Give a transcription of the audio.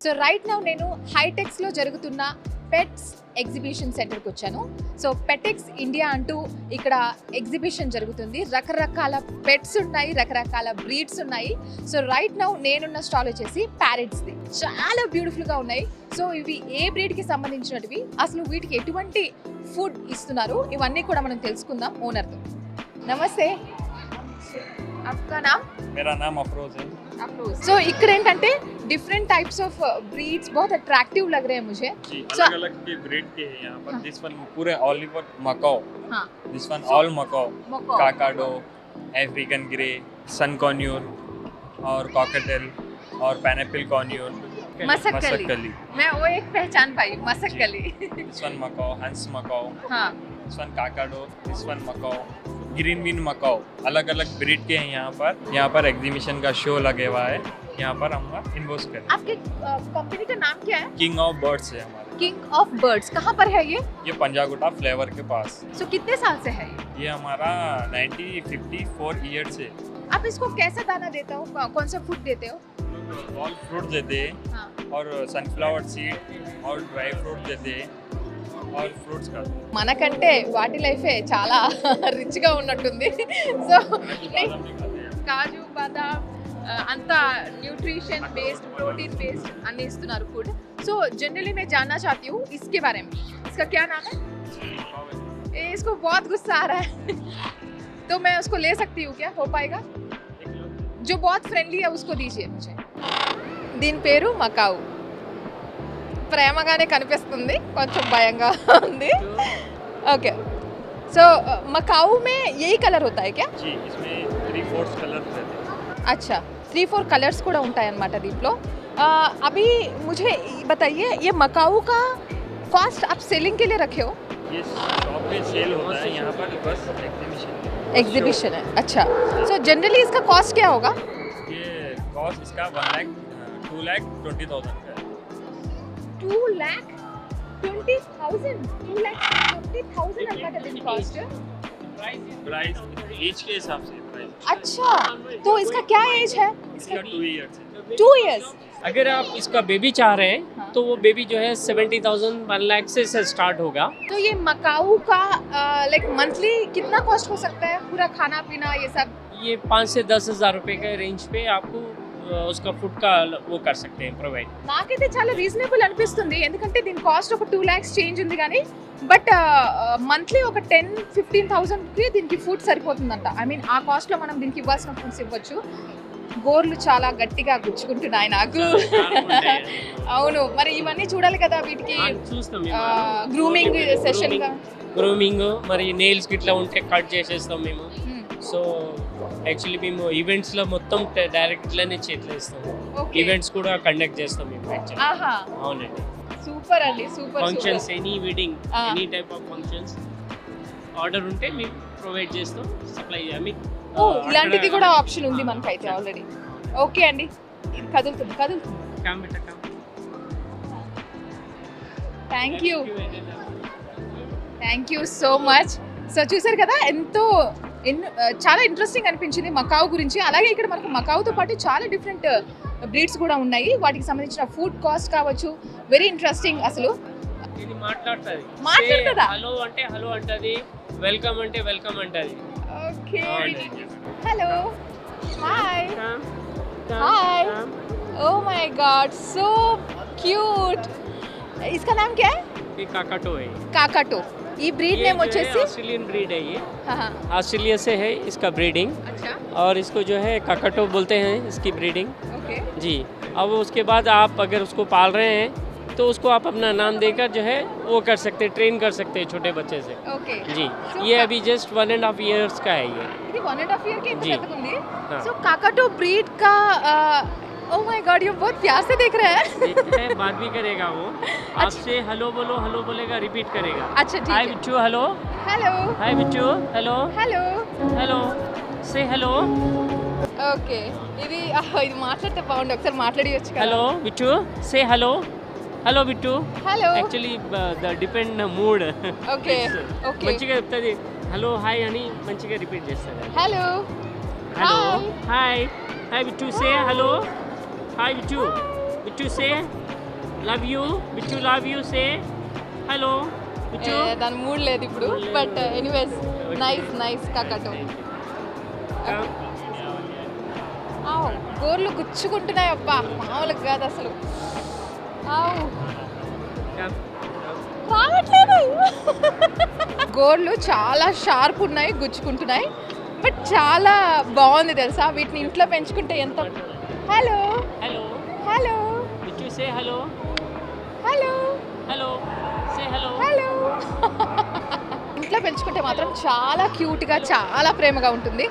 So right now నేను హైటెక్స్లో జరుగుతున్న pets exhibition సెంటర్కి వచ్చాను. సో పెటెక్స్ ఇండియా అంటూ ఇక్కడ ఎగ్జిబిషన్ జరుగుతుంది. రకరకాల పెట్స్ ఉన్నాయి, రకరకాల బ్రీడ్స్ ఉన్నాయి. సో రైట్ నౌ నేనున్న స్టాల్ వచ్చేసి ప్యారెట్స్ది. చాలా బ్యూటిఫుల్గా ఉన్నాయి. సో ఇవి ఏ బ్రీడ్కి సంబంధించినవి, అసలు వీటికి ఎటువంటి ఫుడ్ ఇస్తున్నారు, ఇవన్నీ కూడా మనం తెలుసుకుందాం ఓనర్తో. నమస్తే, आपका नाम? मेरा नाम अफरोज है। సో ఇక్కడ ఏంటంటే డిఫరెंट टाइप्स ऑफ ब्रीड्स बहुत अट्रैक्टिव लग रहे हैं मुझे जी, अलग अलग के ब्रीड के हैं यहाँ पर। दिस वन पूरे ओलिवर मकाओ, हाँ, this one all macaw, cockatoo, African grey, sun conure और कॉकटेल और पाइनएप्पल कॉन्यूर, मसक्कली। मैं वो एक पहचान पाई, Masakkali. This one macaw, Hahn's macaw, हाँ, this one cockatoo, this one macaw, green wing macaw. अलग अलग ब्रीड के हैं यहाँ पर। यहाँ पर एग्जीबिशन का शो लगे हुआ है, यहाँ पर हम इन्वेस्ट करें। आपके कंपनी का नाम क्या है? किंग ऑफ बर्ड्स है हमारे। किंग ऑफ बर्ड्स कहाँ पर है ये? ये पंजागुटा फ्लेवर के पास। सो कितने साल से है ये हमारा 54 ईयर से। आप इसको कैसा दाना देते हो, कौन सा फूड देते हो? ऑल फ्रूट देते हैं, हाँ, और सनफ्लावर सीड और ड्राई फ्रूट देते हैं और फ्रूट्स का। మనకంటే వాటి లైఫే చాలా రిచ్గా ఉన్నట్టుంది. సో కాజు బాదాం అంతా న్యూట్रिशन बेस्ड, प्रोटीन बेस्ड అన్ని ఇస్తున్నారు ఫుడ్. సో जनरली मैं जानना चाहती हूँ इसके बारे में, इसका क्या नाम है? इसको बहुत गुस्सा आ रहा है तो मैं उसको ले सकती हूँ क्या, हो पाएगा? जो बहुत फ्रेंडली है उसको दीजिए मुझे. దీని పేరు మకావు. ప్రేమగానే కనిపిస్తుంది, కొంచెం భయంగా ఉంది. ఓకే, సో मकाऊ में यही कलर होता है क्या? जी, इसमें 3-4 कलर रहते हैं। अच्छा, 3-4 कलर्स కూడా ఉంటాయన్నమాట దీంట్లో. अभी मुझे बताइए, ये मकाऊ का कॉस्ट आप सेलिंग के लिए रखे हो? ये शॉप पे सेल होता है, यहाँ पर बस एग्जीबिशन है. अच्छा, सो जनरली इसका कॉस्ट क्या होगा? ये कॉस्ट इसका 2,20,000 का है। 2,20,000 అన్నమాట దీని కాస్ట్. प्राइस एज के हिसाब से प्राइस। अच्छा, तो इसका क्या एज है? इसका 2 ईयर्स है। 2 इयर्स. अगर आप इसका बेबी चाह रहे हैं हाँ. तो वो बेबी जो है 70,000 1 लाख से स्टार्ट होगा। तो ये मकाऊ का लाइक मंथली कितना कॉस्ट हो सकता है, पूरा खाना पीना ये सब? ये 5 से 10 हज़ार रुपये के रेंज पे आपको उसका फूड का वो कर सकते हैं प्रोवाइड। నాకైతే చాలా రీజనబుల్ అనిపిస్తుంది, ఎందుకంటే దీని కాస్ట్ ఒక 2 lakhs చేంజ్ ఉంది కానీ బట్ మంత్లీ ఒక 10-15,000కి దీనికి ఫుడ్ సరిపోతుందంట. ఐ మీన్ ఆ కాస్ట్లో మనం దీనికి ఇవ్వాల్సిన ఫుడ్స్ ఇవ్వచ్చు. గోర్లు చాలా గట్టిగా గుచ్చుకుంటున్నాయి నాకు. అవును, మరి ఇవన్నీ చూడాలి కదా వీటికి. చూస్తాం గ్రూమింగ్ సెషన్ గ్రూమింగ్ మరి నెయిల్స్ ఇట్లా ఉంటే కట్ చేసేస్తాం మేము. సో యాక్చువల్లీ మేము ఈవెంట్స్లో మొత్తం డైరెక్ట్ ఇట్లానే చేతిలో ఇస్తాము. ఈవెంట్స్ కూడా కండక్ట్ చేస్తాం మేము యాక్చువల్లీ. ఆహా, అవునండి. సూపర్ అండి, super. Functions, any wedding, any type of functions order ఉంటే మేము ప్రొవైడ్ చేస్తాం, సప్లై. ఐ మీన్ ఇలాంటిది కూడా ఆప్షన్ ఉంది మనకైతే ఆల్రెడీ. ఓకే అండి, ఇది కదులుతుంది. Thank you so much. So చూసారు కదా, చాలా ఇంట్రెస్టింగ్ అనిపించింది మకావు గురించి. అలాగే ఇక్కడ మనకు మకావుతో పాటు చాలా డిఫరెంట్ బ్రీడ్స్ కూడా ఉన్నాయి. వాటికి సంబంధించిన ఫుడ్ కాస్ట్ కావచ్చు, వెరీ ఇంట్రెస్టింగ్. అసలు ఇది మాట్లాడుతుందా? హలో అంటే హలో అంటది, వెల్కమ్ అంటే వెల్కమ్ అంటది. Okay, hello, hi, hi, oh my God, so cute. इसका नाम क्या है? ये काकाटो है. काकाटो. ఈ బ్రీడ్ నేమ్ వచ్చేసి ऑस्ट्रेलियन ब्रीड है ये. हाँ, ऑस्ट्रेलिया से है इसका ब्रीडिंग. अच्छा, और इसको जो है काकाटो बोलते हैं इसकी ब्रीडिंग. ओके. जी, अब उसके बाद आप अगर उसको पाल रहे हैं तो उसको आप अपना नाम देकर जो है वो कर सकते हैं, ट्रेन कर सकते हैं छोटे बच्चे से. ओके जी, ये अभी जस्ट 1.5 years का है ये. ఇది 1.5 year కి ఎంత जी. పెద్దగా ఉంది. हाँ. సో కాకాటో బ్రీడ్ का Oh my God, you बहुत प्यार से देख रहे हैं. देखता है, बात भी करेगा वो. आपसे हेलो बोलो, हेलो बोलेगा, रिपीट करेगा. अच्छा ठीक हाय है. बिट्टू, हेलो. Hello. हाय बिट्टू, हेलो. Hello. हेलो. से हेलो. ఓకే ఇది ఇది మాట్లాడితే బాగుంది ఒకసారి మాట్లాడియొచ్చు కదా hello Bittu, say hello. Hello Bittu. Hello actually the depend mood. Okay okay మంచిగా చెప్తుంది హలో హాయ్ అని మంచిగా రిపీట్ చేస్తాడు. Hello hello hi. Hi Bittu, say hello. Hi Bittu. Bittu say love you. Bittu love you. Say hello Bittu. దాని మూడ్ లేదు ఇప్పుడు బట్ ఎనీవేస్ నైస్ కాకటో గోర్లు గుచ్చుకుంటున్నాయి అబ్బా మామూలుగా కాదు అసలు ఆవు రావట్లేదు గోర్లు చాలా షార్ప్ ఉన్నాయి గుచ్చుకుంటున్నాయి బట్ చాలా బాగుంది తెలుసా వీటిని ఇంట్లో పెంచుకుంటే ఎంత hello hello hello Bittu say hello. Hello hello say hello. Hello ఇంట్లో పెంచుకుంటే మాత్రం చాలా క్యూట్గా చాలా ప్రేమగా ఉంటుంది